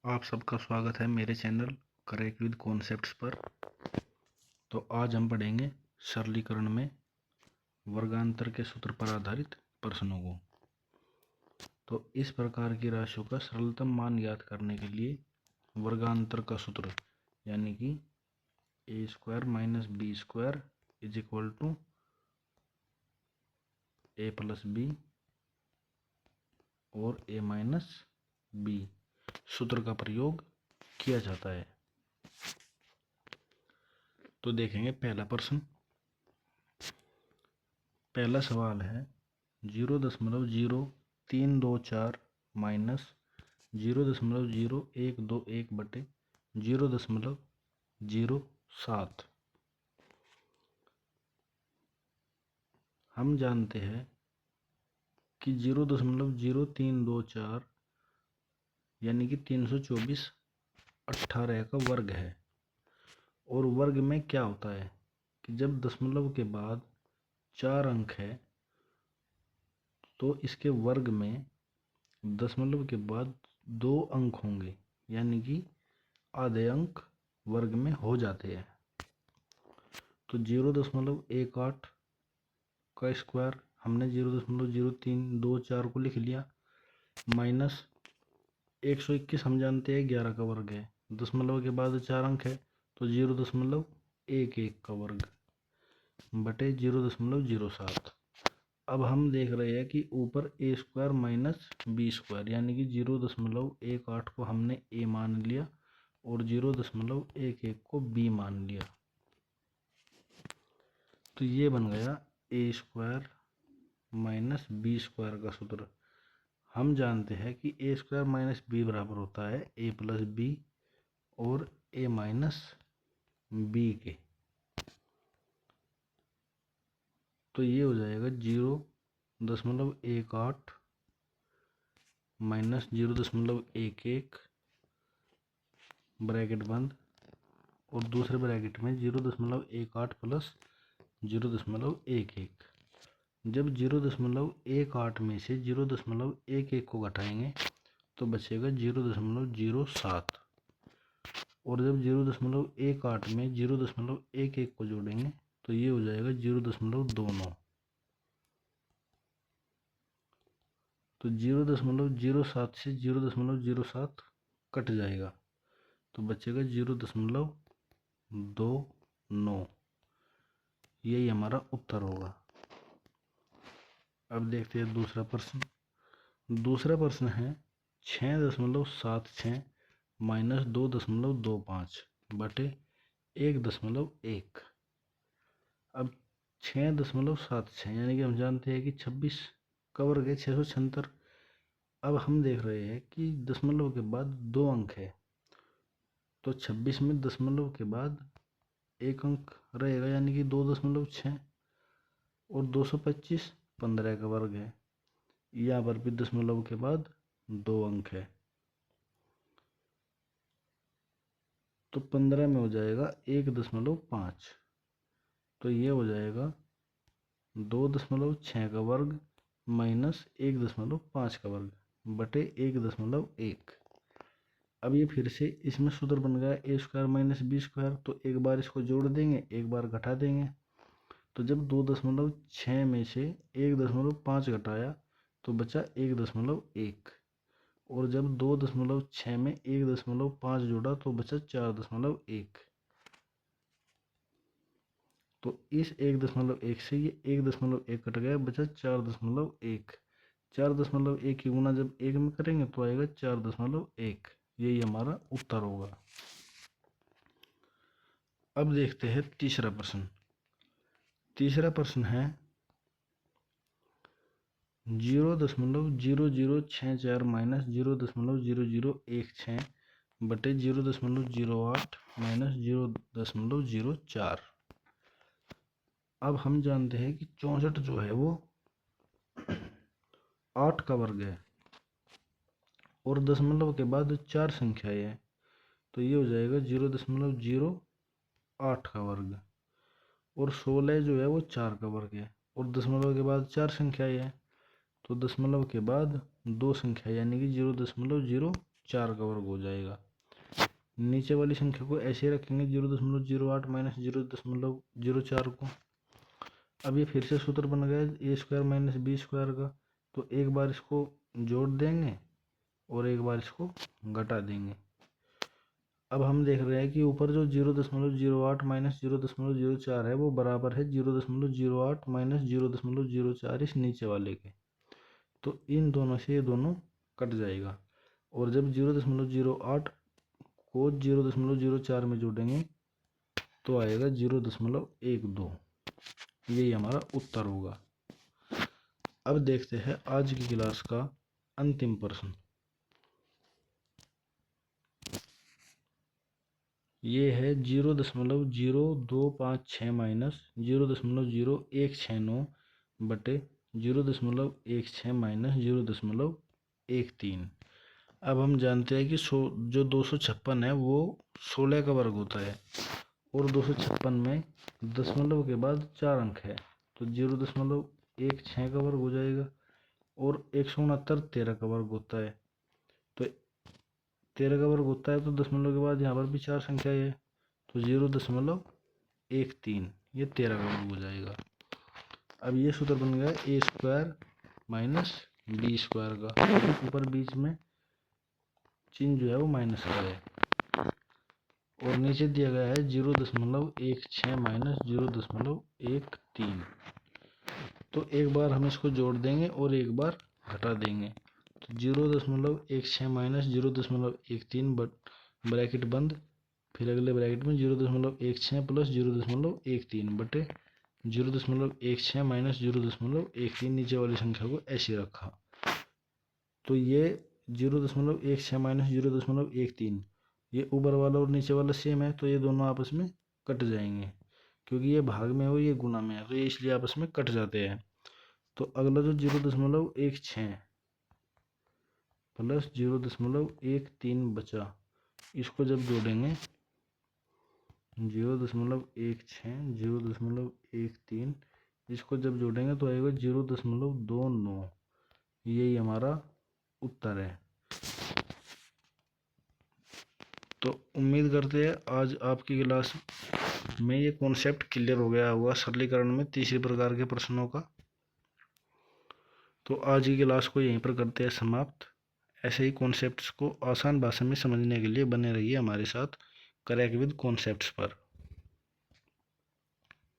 आप सबका स्वागत है मेरे चैनल करेक्ट विद कॉन्सेप्ट्स पर। तो आज हम पढ़ेंगे सरलीकरण में वर्गांतर के सूत्र पर आधारित प्रश्नों को। तो इस प्रकार की राशियों का सरलतम मान ज्ञात करने के लिए वर्गांतर का सूत्र यानी कि A square minus B square is equal to A plus B और ए माइनस बी सूत्र का प्रयोग किया जाता है। तो देखेंगे पहला प्रश्न। पहला सवाल है 0.0324 माइनस 0.0121 बटे 0.07। हम जानते हैं कि 0.0324 यानी कि 324/18 का वर्ग है। और वर्ग में क्या होता है कि जब दशमलव के बाद 4 अंक है तो इसके वर्ग में दशमलव के बाद 2 अंक होंगे, यानी कि आधे अंक वर्ग में हो जाते हैं। तो 0.18 का स्क्वायर हमने 0.0324 को लिख लिया, माइनस 121 हम जानते हैं 11 का वर्ग है, दशमलव के बाद 4 अंक है तो 0.11 का वर्ग बटे 0.07। अब हम देख रहे हैं कि ऊपर ए स्क्वायर माइनस बी स्क्वायर यानी कि 0.18 को हमने ए मान लिया और 0.11 को बी मान लिया। तो ये बन गया ए स्क्वायर माइनस बी स्क्वायर का सूत्र। हम जानते हैं कि ए स्क्वायर माइनस बी बराबर होता है ए प्लस बी और ए माइनस बी के। तो ये हो जाएगा 0.18 माइनस 0.11 ब्रैकेट बंद और दूसरे ब्रैकेट में 0.18 प्लस 0.11। जब 0.18 में से 0.11 को घटाएंगे तो बचेगा 0.07 और जब 0.18 में 0.11 को जोड़ेंगे तो ये हो जाएगा 0.29। तो 0.07 से 0.07 कट जाएगा तो बचेगा 0.29। यही हमारा उत्तर होगा। अब देखते हैं दूसरा प्रश्न। दूसरा प्रश्न है 6.76 माइनस 2.25 बटे 1.1। अब 6.76 यानी कि हम जानते हैं कि 26 का वर्ग है 676। अब हम देख रहे हैं कि दशमलव के बाद 2 अंक है तो 26 में दशमलव के बाद 1 अंक रहेगा यानी कि 2.6 और 225 15 का वर्ग है। यहाँ पर भी दशमलव के बाद 2 अंक है तो 15 में हो जाएगा 1.5। तो ये हो जाएगा 2.6 का वर्ग माइनस 1.5 का वर्ग बटे 1.1। अब ये फिर से इसमें सूत्र बन गया ए स्क्वायर माइनस बी स्क्वायर। तो एक बार इसको जोड़ देंगे, एक बार घटा देंगे। तो जब 2.6 में से 1.5 घटाया तो बचा 1.1 और जब 2.6 में 1.5 जोड़ा तो बचा 4.1। तो इस 1.1 से ये 1.1 कट गया, बचा 4.1। 4.1 की गुना जब 1 में करेंगे तो आएगा 4.1। यही हमारा उत्तर होगा। अब देखते हैं तीसरा प्रश्न। तीसरा प्रश्न है 0.0064 माइनस 0.0016 बटे 0.08 माइनस 0.04। अब हम जानते हैं कि 64 जो है वो 8 का वर्ग है और दशमलव के बाद 4 संख्याएं हैं तो ये हो जाएगा 0.08 का वर्ग और 16 जो है वो 4 का वर्ग है और दशमलव के बाद 4 संख्याएं हैं तो दशमलव के बाद 2 संख्या यानी कि 4 का वर्ग हो जाएगा। नीचे वाली संख्या को ऐसे रखेंगे 0.08 माइनस 0.04 को। अब ये फिर से सूत्र बन गया ए स्क्वायर माइनस बी स्क्वायर का, तो एक बार इसको जोड़ देंगे और एक बार इसको घटा देंगे। अब हम देख रहे हैं कि ऊपर जो 0.08 माइनस 0.04 है वो बराबर है 0.08 माइनस 0.04 इस नीचे वाले के, तो इन दोनों से ये दोनों कट जाएगा। और जब 0.08 को 0.04 में जोड़ेंगे तो आएगा 0.12। यही हमारा उत्तर होगा। अब देखते हैं आज की क्लास का अंतिम प्रश्न। ये है 0.0256 माइनस 0.0169 बटे 0.16 माइनस 0.13। अब हम जानते हैं कि जो 256 है वो 16 का वर्ग होता है और 256 में दशमलव के बाद 4 अंक है, तो 0.16 का वर्ग हो जाएगा। और 169 13 का वर्ग होता है, तो 13 का वर्ग होता है तो दशमलव के बाद यहाँ पर भी 4 संख्या है, तो 0.13 ये 13 का वर्ग हो जाएगा। अब ये सूत्र बन गया ए स्क्वायर माइनस बी स्क्वायर का, ऊपर बीच में चिन्ह जो है वो माइनस का है, और नीचे दिया गया है 0.16 माइनस 0.13। तो एक बार हम इसको जोड़ देंगे और एक बार घटा देंगे, तो 0.16 माइनस 0.13 ब्रैकेट बंद, फिर अगले ब्रैकेट में 0.16 प्लस 0.13 बटे 0.16 माइनस 0.13 नीचे वाली संख्या को ऐसे रखा। तो ये 0.16 माइनस 0.13 ये ऊपर वाला और नीचे वाला सेम है, तो ये दोनों आपस में कट जाएंगे, क्योंकि ये भाग में हो ये गुना में है, तो ये इसलिए आपस में कट जाते हैं। तो अगला जो 0.16 प्लस 0.13 बचा, इसको जब जोड़ेंगे 0.16 0.13 इसको जब जोड़ेंगे तो आएगा 0.29। यही हमारा उत्तर है। तो उम्मीद करते हैं आज आपकी क्लास में ये कॉन्सेप्ट क्लियर हो गया होगा सरलीकरण में तीसरे प्रकार के प्रश्नों का। तो आज की क्लास को यहीं पर करते हैं समाप्त। ऐसे ही कॉन्सेप्ट्स को आसान भाषा में समझने के लिए बने रहिए हमारे साथ क्रैक विद कॉन्सेप्ट्स पर।